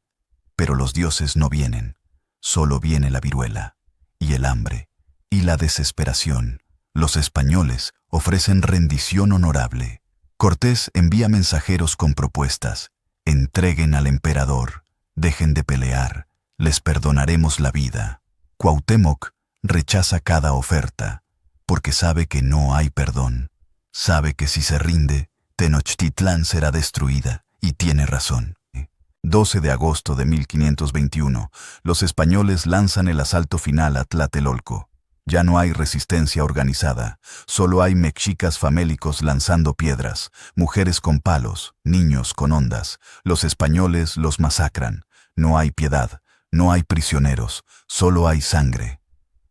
Pero los dioses no vienen, solo viene la viruela, y el hambre, y la desesperación. Los españoles ofrecen rendición honorable. Cortés envía mensajeros con propuestas. Entreguen al emperador, dejen de pelear, les perdonaremos la vida. Cuauhtémoc rechaza cada oferta, porque sabe que no hay perdón. Sabe que si se rinde, Tenochtitlán será destruida, y tiene razón. 12 de agosto de 1521, los españoles lanzan el asalto final a Tlatelolco. Ya no hay resistencia organizada, solo hay mexicas famélicos lanzando piedras, mujeres con palos, niños con ondas. Los españoles los masacran. No hay piedad, no hay prisioneros, solo hay sangre.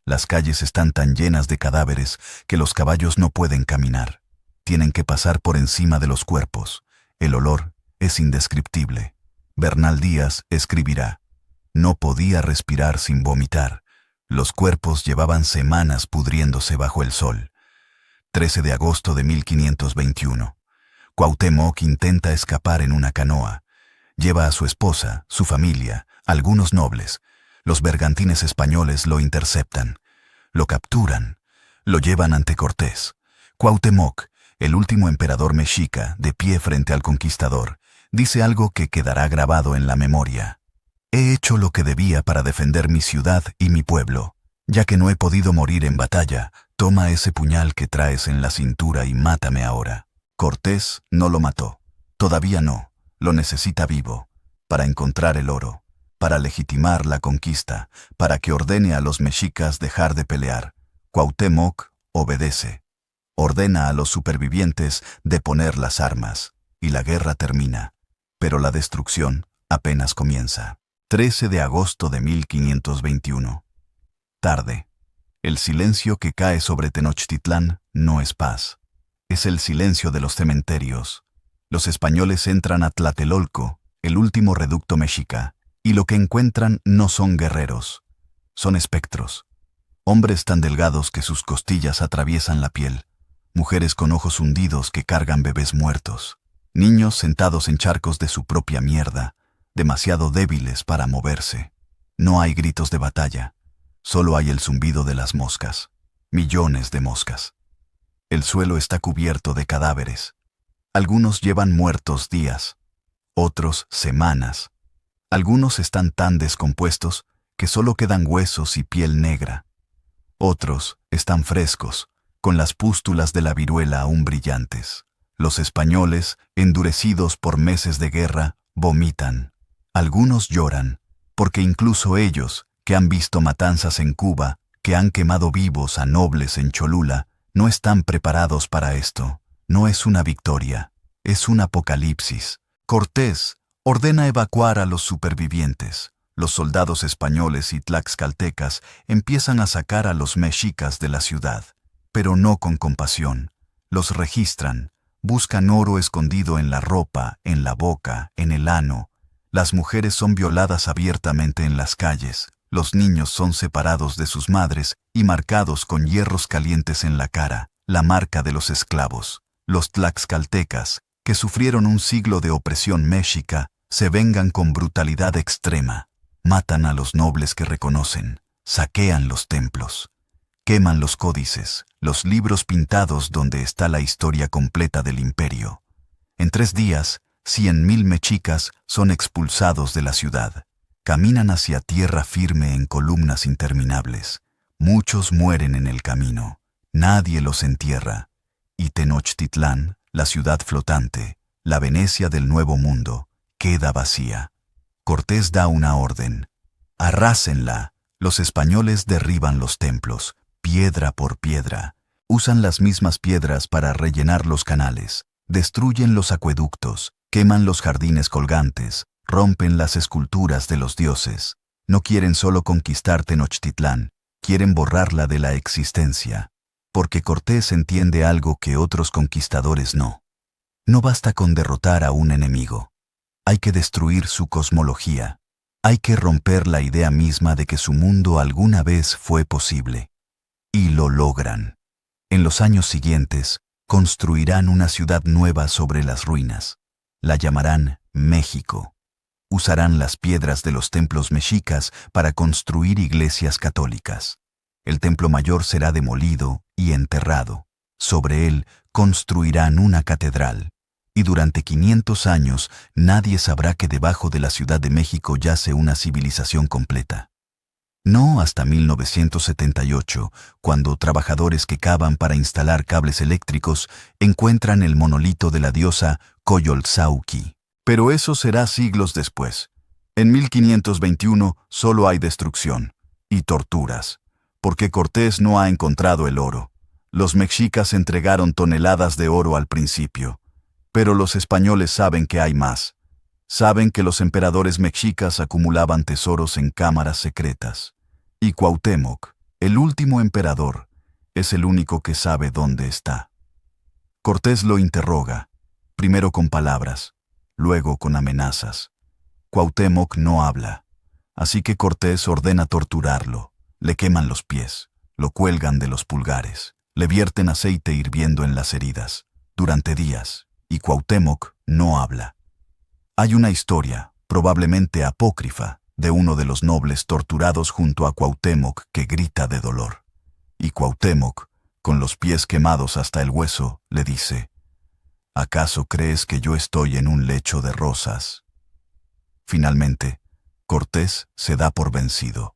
Las calles están tan llenas de cadáveres que los caballos no pueden caminar. Tienen que pasar por encima de los cuerpos. El olor es indescriptible. Bernal Díaz escribirá: no podía respirar sin vomitar. Los cuerpos llevaban semanas pudriéndose bajo el sol. 13 de agosto de 1521. Cuauhtémoc intenta escapar en una canoa. Lleva a su esposa, su familia, algunos nobles. Los bergantines españoles lo interceptan. Lo capturan. Lo llevan ante Cortés. Cuauhtémoc, el último emperador mexica, de pie frente al conquistador, Dice algo que quedará grabado en la memoria. He hecho lo que debía para defender mi ciudad y mi pueblo. Ya que no he podido morir en batalla, toma ese puñal que traes en la cintura y mátame ahora. Cortés no lo mató. Todavía no. Lo necesita vivo. Para encontrar el oro. Para legitimar la conquista. Para que ordene a los mexicas dejar de pelear. Cuauhtémoc obedece. Ordena a los supervivientes deponer las armas. Y la guerra termina. Pero la destrucción apenas comienza. 13 de agosto de 1521. Tarde. El silencio que cae sobre Tenochtitlán no es paz. Es el silencio de los cementerios. Los españoles entran a Tlatelolco, el último reducto mexica, y lo que encuentran no son guerreros. Son espectros. Hombres tan delgados que sus costillas atraviesan la piel. Mujeres con ojos hundidos que cargan bebés muertos. Niños sentados en charcos de su propia mierda, demasiado débiles para moverse. No hay gritos de batalla. Solo hay el zumbido de las moscas. Millones de moscas. El suelo está cubierto de cadáveres. Algunos llevan muertos días, otros semanas. Algunos están tan descompuestos que solo quedan huesos y piel negra. Otros están frescos, con las pústulas de la viruela aún brillantes. Los españoles, endurecidos por meses de guerra, vomitan. Algunos lloran, porque incluso ellos, que han visto matanzas en Cuba, que han quemado vivos a nobles en Cholula, no están preparados para esto. No es una victoria, es un apocalipsis. Cortés ordena evacuar a los supervivientes. Los soldados españoles y tlaxcaltecas empiezan a sacar a los mexicas de la ciudad, pero no con compasión. Los registran, buscan oro escondido en la ropa, en la boca, en el ano. Las mujeres son violadas abiertamente en las calles. Los niños son separados de sus madres y marcados con hierros calientes en la cara, la marca de los esclavos. Los tlaxcaltecas, que sufrieron un siglo de opresión mexica, se vengan con brutalidad extrema. Matan a los nobles que reconocen, saquean los templos, queman los códices, los libros pintados donde está la historia completa del imperio. En 3 días, 100,000 mexicas son expulsados de la ciudad. Caminan hacia tierra firme en columnas interminables. Muchos mueren en el camino. Nadie los entierra. Y Tenochtitlán, la ciudad flotante, la Venecia del Nuevo Mundo, queda vacía. Cortés da una orden. Arrásenla. Los españoles derriban los templos, piedra por piedra. Usan las mismas piedras para rellenar los canales. Destruyen los acueductos, queman los jardines colgantes, rompen las esculturas de los dioses. No quieren solo conquistar Tenochtitlán, quieren borrarla de la existencia. Porque Cortés entiende algo que otros conquistadores no. No basta con derrotar a un enemigo. Hay que destruir su cosmología. Hay que romper la idea misma de que su mundo alguna vez fue posible. Y lo logran. En los años siguientes, construirán una ciudad nueva sobre las ruinas. La llamarán México. Usarán las piedras de los templos mexicas para construir iglesias católicas. El templo mayor será demolido y enterrado. Sobre él construirán una catedral. Y durante 500 años nadie sabrá que debajo de la Ciudad de México yace una civilización completa. No hasta 1978, cuando trabajadores que cavan para instalar cables eléctricos encuentran el monolito de la diosa Coyolxauhqui. Pero eso será siglos después. En 1521 solo hay destrucción y torturas, porque Cortés no ha encontrado el oro. Los mexicas entregaron toneladas de oro al principio, pero los españoles saben que hay más. Saben que los emperadores mexicas acumulaban tesoros en cámaras secretas. Y Cuauhtémoc, el último emperador, es el único que sabe dónde está. Cortés lo interroga, primero con palabras, luego con amenazas. Cuauhtémoc no habla, así que Cortés ordena torturarlo. Le queman los pies, lo cuelgan de los pulgares, le vierten aceite hirviendo en las heridas, durante días, y Cuauhtémoc no habla. Hay una historia, probablemente apócrifa, de uno de los nobles torturados junto a Cuauhtémoc que grita de dolor. Y Cuauhtémoc, con los pies quemados hasta el hueso, le dice: ¿Acaso crees que yo estoy en un lecho de rosas? Finalmente, Cortés se da por vencido.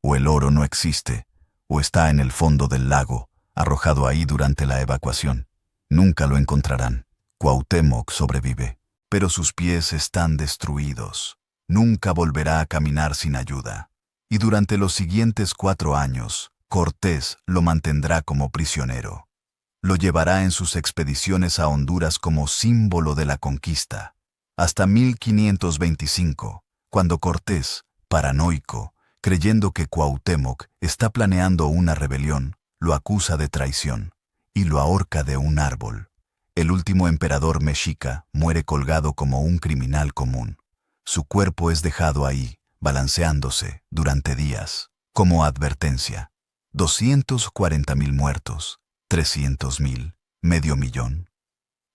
O el oro no existe, o está en el fondo del lago, arrojado ahí durante la evacuación. Nunca lo encontrarán. Cuauhtémoc sobrevive, pero sus pies están destruidos. Nunca volverá a caminar sin ayuda. Y durante los siguientes 4 años, Cortés lo mantendrá como prisionero. Lo llevará en sus expediciones a Honduras como símbolo de la conquista. Hasta 1525, cuando Cortés, paranoico, creyendo que Cuauhtémoc está planeando una rebelión, lo acusa de traición y lo ahorca de un árbol. El último emperador mexica muere colgado como un criminal común. Su cuerpo es dejado ahí, balanceándose durante días, como advertencia. 240,000 muertos, 300,000, medio millón.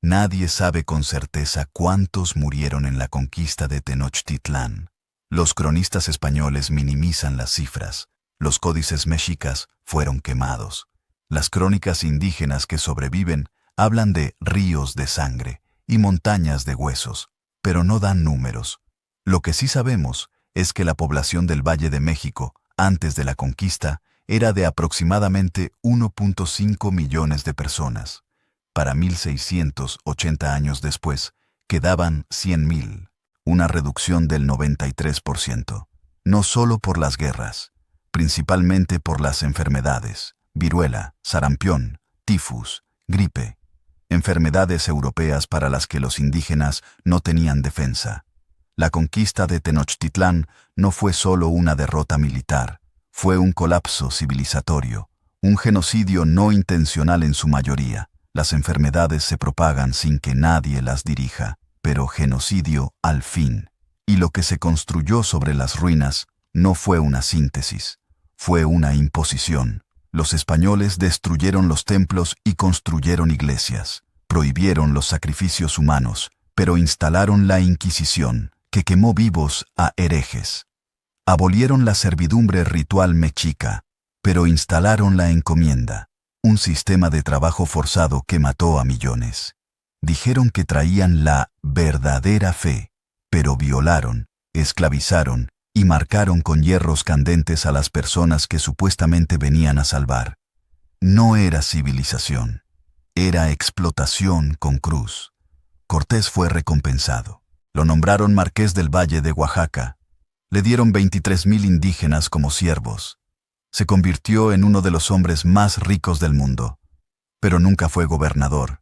Nadie sabe con certeza cuántos murieron en la conquista de Tenochtitlán. Los cronistas españoles minimizan las cifras. Los códices mexicas fueron quemados. Las crónicas indígenas que sobreviven hablan de ríos de sangre y montañas de huesos, pero no dan números. Lo que sí sabemos es que la población del Valle de México, antes de la conquista, era de aproximadamente 1.5 millones de personas. Para 1680 años después, quedaban 100,000, una reducción del 93%. No solo por las guerras, principalmente por las enfermedades, viruela, sarampión, tifus, gripe, enfermedades europeas para las que los indígenas no tenían defensa. La conquista de Tenochtitlán no fue solo una derrota militar, fue un colapso civilizatorio, un genocidio no intencional en su mayoría. Las enfermedades se propagan sin que nadie las dirija, pero genocidio al fin. Y lo que se construyó sobre las ruinas no fue una síntesis, fue una imposición. Los españoles destruyeron los templos y construyeron iglesias, prohibieron los sacrificios humanos, pero instalaron la Inquisición, que quemó vivos a herejes. Abolieron la servidumbre ritual mexica, pero instalaron la encomienda, un sistema de trabajo forzado que mató a millones. Dijeron que traían la verdadera fe, pero violaron, esclavizaron y marcaron con hierros candentes a las personas que supuestamente venían a salvar. No era civilización, era explotación con cruz. Cortés fue recompensado. Lo nombraron marqués del Valle de Oaxaca. Le dieron 23,000 indígenas como siervos. Se convirtió en uno de los hombres más ricos del mundo, pero nunca fue gobernador.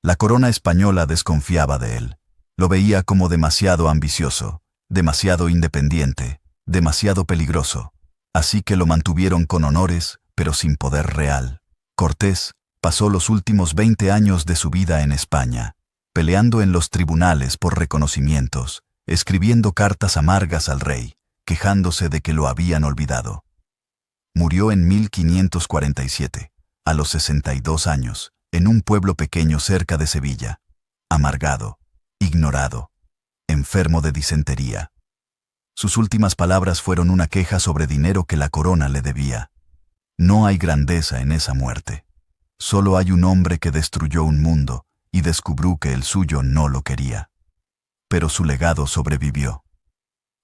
La corona española desconfiaba de él. Lo veía como demasiado ambicioso, demasiado independiente, demasiado peligroso. Así que lo mantuvieron con honores, pero sin poder real. Cortés pasó los últimos 20 años de su vida en España, peleando en los tribunales por reconocimientos, escribiendo cartas amargas al rey, quejándose de que lo habían olvidado. Murió en 1547, a los 62 años, en un pueblo pequeño cerca de Sevilla, amargado, ignorado, enfermo de disentería. Sus últimas palabras fueron una queja sobre dinero que la corona le debía. No hay grandeza en esa muerte. Solo hay un hombre que destruyó un mundo y descubrió que el suyo no lo quería. Pero su legado sobrevivió.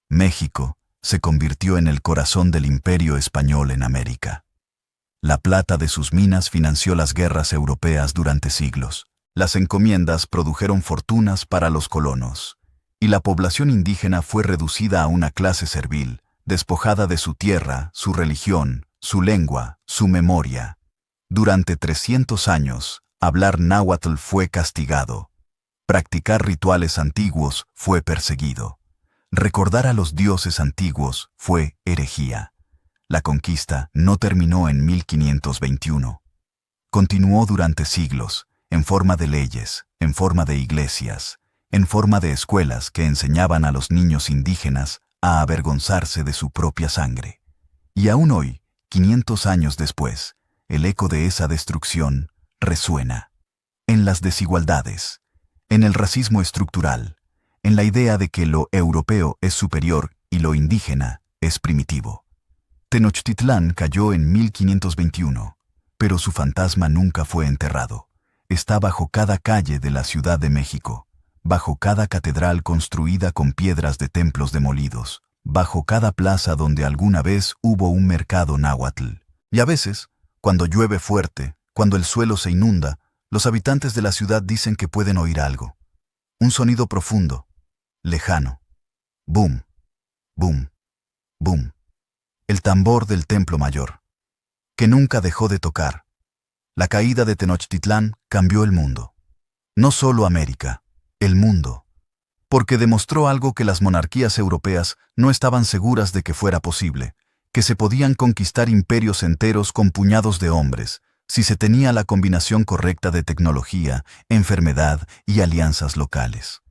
México se convirtió en el corazón del imperio español en América. La plata de sus minas financió las guerras europeas durante siglos. Las encomiendas produjeron fortunas para los colonos, y la población indígena fue reducida a una clase servil, despojada de su tierra, su religión, su lengua, su memoria. Durante 300 años, hablar náhuatl fue castigado. Practicar rituales antiguos fue perseguido. Recordar a los dioses antiguos fue herejía. La conquista no terminó en 1521. Continuó durante siglos, en forma de leyes, en forma de iglesias, en forma de escuelas que enseñaban a los niños indígenas a avergonzarse de su propia sangre. Y aún hoy, 500 años después, el eco de esa destrucción resuena. En las desigualdades, en el racismo estructural, en la idea de que lo europeo es superior y lo indígena es primitivo. Tenochtitlán cayó en 1521, pero su fantasma nunca fue enterrado. está bajo cada calle de la Ciudad de México, bajo cada catedral construida con piedras de templos demolidos, bajo cada plaza donde alguna vez hubo un mercado náhuatl. Y a veces, cuando llueve fuerte, cuando el suelo se inunda, los habitantes de la ciudad dicen que pueden oír algo. Un sonido profundo, lejano. Boom, boom, boom. El tambor del templo mayor, que nunca dejó de tocar. La caída de Tenochtitlán cambió el mundo. No solo América, el mundo. Porque demostró algo que las monarquías europeas no estaban seguras de que fuera posible, que se podían conquistar imperios enteros con puñados de hombres, si se tenía la combinación correcta de tecnología, enfermedad y alianzas locales.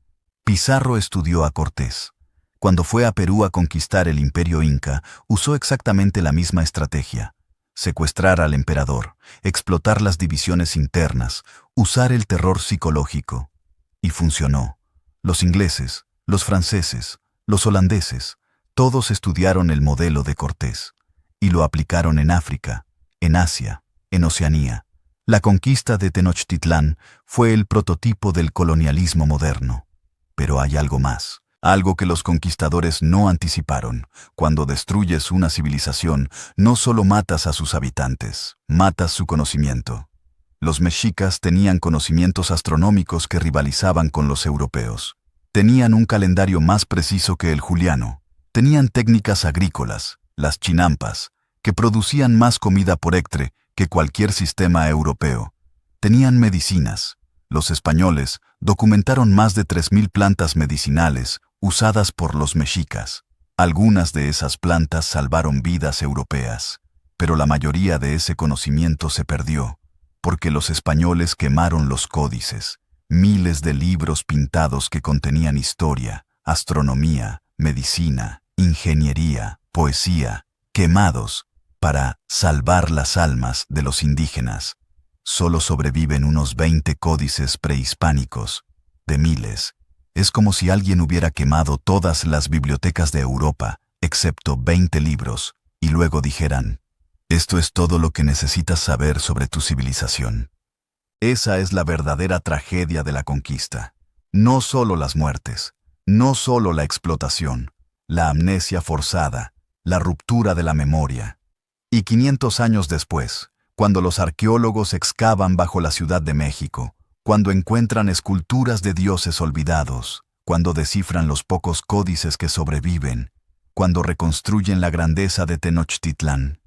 Pizarro estudió a Cortés. Cuando fue a Perú a conquistar el imperio inca, usó exactamente la misma estrategia. Secuestrar al emperador, explotar las divisiones internas, usar el terror psicológico. Y funcionó. Los ingleses, los franceses, los holandeses, todos estudiaron el modelo de Cortés y lo aplicaron en África, en Asia, en Oceanía. La conquista de Tenochtitlán fue el prototipo del colonialismo moderno. Pero hay algo más, algo que los conquistadores no anticiparon. Cuando destruyes una civilización, no solo matas a sus habitantes, matas su conocimiento. Los mexicas tenían conocimientos astronómicos que rivalizaban con los europeos. Tenían un calendario más preciso que el juliano. Tenían técnicas agrícolas, las chinampas, que producían más comida por hectare que cualquier sistema europeo. Tenían medicinas. Los españoles documentaron más de 3.000 plantas medicinales usadas por los mexicas. Algunas de esas plantas salvaron vidas europeas, pero la mayoría de ese conocimiento se perdió, porque los españoles quemaron los códices, miles de libros pintados que contenían historia, astronomía, medicina, ingeniería, poesía, quemados para salvar las almas de los indígenas. Solo sobreviven unos 20 códices prehispánicos, de miles. Es como si alguien hubiera quemado todas las bibliotecas de Europa, excepto 20 libros, y luego dijeran: esto es todo lo que necesitas saber sobre tu civilización. Esa es la verdadera tragedia de la conquista. No solo las muertes, no solo la explotación, la amnesia forzada, la ruptura de la memoria. Y 500 años después, cuando los arqueólogos excavan bajo la Ciudad de México, cuando encuentran esculturas de dioses olvidados, cuando descifran los pocos códices que sobreviven, cuando reconstruyen la grandeza de Tenochtitlán,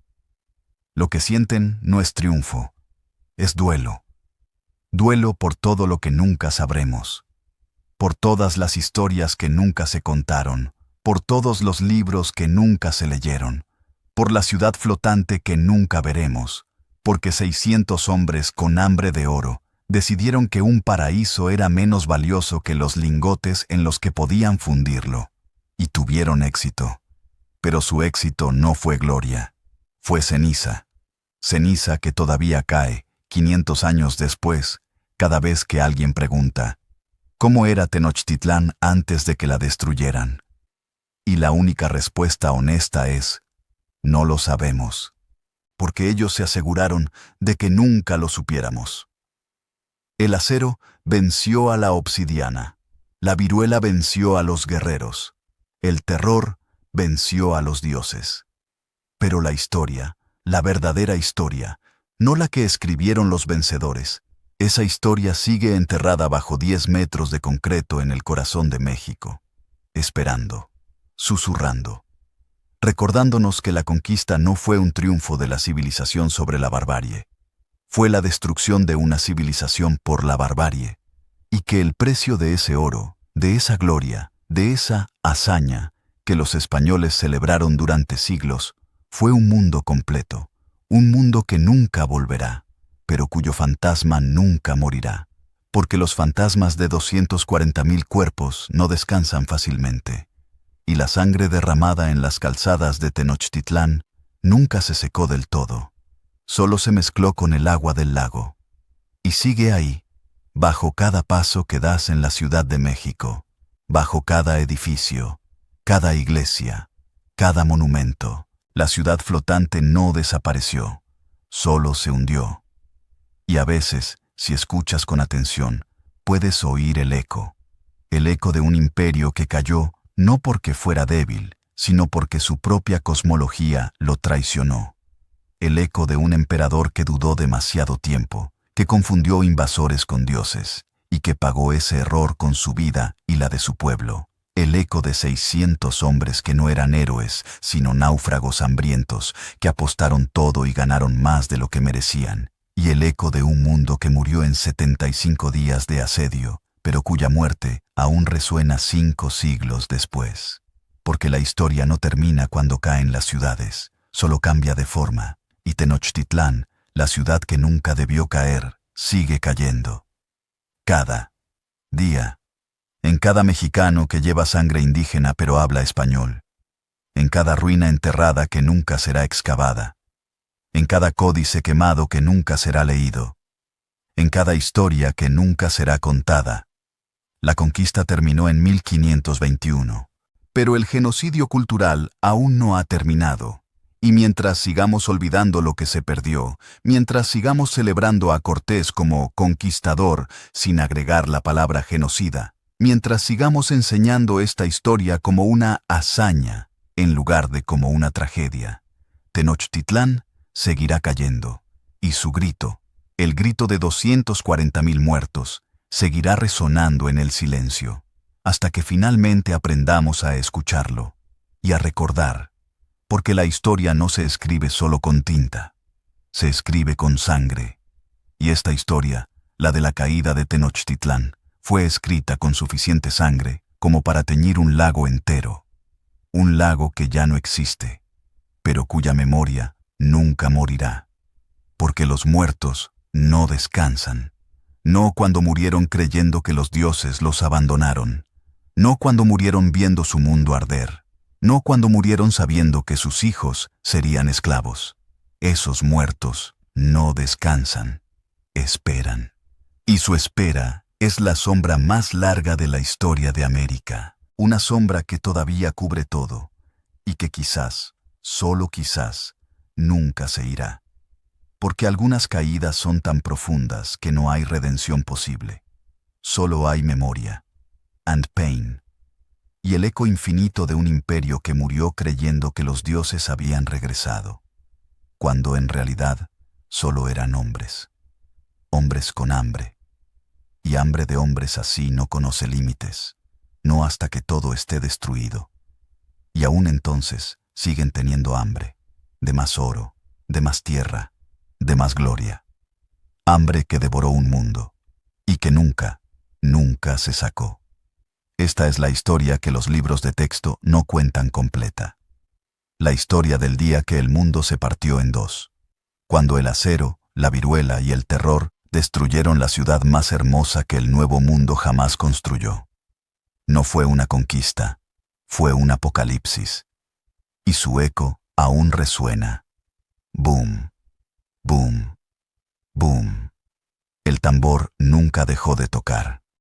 lo que sienten no es triunfo, es duelo. Duelo por todo lo que nunca sabremos, por todas las historias que nunca se contaron, por todos los libros que nunca se leyeron, por la ciudad flotante que nunca veremos, porque 600 hombres con hambre de oro decidieron que un paraíso era menos valioso que los lingotes en los que podían fundirlo, y tuvieron éxito. Pero su éxito no fue gloria, fue ceniza. Ceniza que todavía cae, 500 años después, cada vez que alguien pregunta: ¿cómo era Tenochtitlán antes de que la destruyeran? Y la única respuesta honesta es: no lo sabemos, porque ellos se aseguraron de que nunca lo supiéramos. El acero venció a la obsidiana, la viruela venció a los guerreros, el terror venció a los dioses. Pero la historia, la verdadera historia, no la que escribieron los vencedores, esa historia sigue enterrada bajo 10 metros de concreto en el corazón de México, esperando, susurrando, recordándonos que la conquista no fue un triunfo de la civilización sobre la barbarie, fue la destrucción de una civilización por la barbarie, y que el precio de ese oro, de esa gloria, de esa hazaña que los españoles celebraron durante siglos, fue un mundo completo, un mundo que nunca volverá, pero cuyo fantasma nunca morirá, porque los fantasmas de 240.000 cuerpos no descansan fácilmente, y la sangre derramada en las calzadas de Tenochtitlán nunca se secó del todo, solo se mezcló con el agua del lago, y sigue ahí, bajo cada paso que das en la Ciudad de México, bajo cada edificio, cada iglesia, cada monumento. La ciudad flotante no desapareció, solo se hundió. Y a veces Si escuchas con atención, puedes oír el eco de un imperio que cayó no porque fuera débil, sino porque su propia cosmología lo traicionó. El eco de un emperador que dudó demasiado tiempo, que confundió invasores con dioses, y que pagó ese error con su vida y la de su pueblo. El eco de 600 hombres que no eran héroes, sino náufragos hambrientos, que apostaron todo y ganaron más de lo que merecían. Y el eco de un mundo que murió en 75 días de asedio, pero cuya muerte aún resuena 5 siglos después. Porque la historia no termina cuando caen las ciudades, solo cambia de forma, y Tenochtitlán, la ciudad que nunca debió caer, sigue cayendo. Cada día. En cada mexicano que lleva sangre indígena pero habla español. En cada ruina enterrada que nunca será excavada. En cada códice quemado que nunca será leído. En cada historia que nunca será contada. La conquista terminó en 1521, pero el genocidio cultural aún no ha terminado. Y mientras sigamos olvidando lo que se perdió, mientras sigamos celebrando a Cortés como conquistador sin agregar la palabra genocida, mientras sigamos enseñando esta historia como una hazaña en lugar de como una tragedia, Tenochtitlán seguirá cayendo, y su grito, el grito de 240,000 muertos, seguirá resonando en el silencio, hasta que finalmente aprendamos a escucharlo y a recordar, porque la historia no se escribe solo con tinta, se escribe con sangre. Y esta historia, la de la caída de Tenochtitlán, fue escrita con suficiente sangre como para teñir un lago entero, un lago que ya no existe, pero cuya memoria nunca morirá, porque los muertos no descansan. No cuando murieron creyendo que los dioses los abandonaron, no cuando murieron viendo su mundo arder, no cuando murieron sabiendo que sus hijos serían esclavos. Esos muertos no descansan, esperan. Y su espera es la sombra más larga de la historia de América, una sombra que todavía cubre todo, y que quizás, solo quizás, nunca se irá. Porque algunas caídas son tan profundas que no hay redención posible. Solo hay memoria, and pain, y el eco infinito de un imperio que murió creyendo que los dioses habían regresado, cuando en realidad solo eran hombres. Hombres con hambre. Y hambre de hombres así no conoce límites, no hasta que todo esté destruido. Y aún entonces siguen teniendo hambre, de más oro, de más tierra, de más gloria. Hambre que devoró un mundo, y que nunca, nunca se sacó. Esta es la historia que los libros de texto no cuentan completa. La historia del día que el mundo se partió en dos. Cuando el acero, la viruela y el terror destruyeron la ciudad más hermosa que el Nuevo Mundo jamás construyó. No fue una conquista, fue un apocalipsis. Y su eco aún resuena. Boom, boom, boom. El tambor nunca dejó de tocar.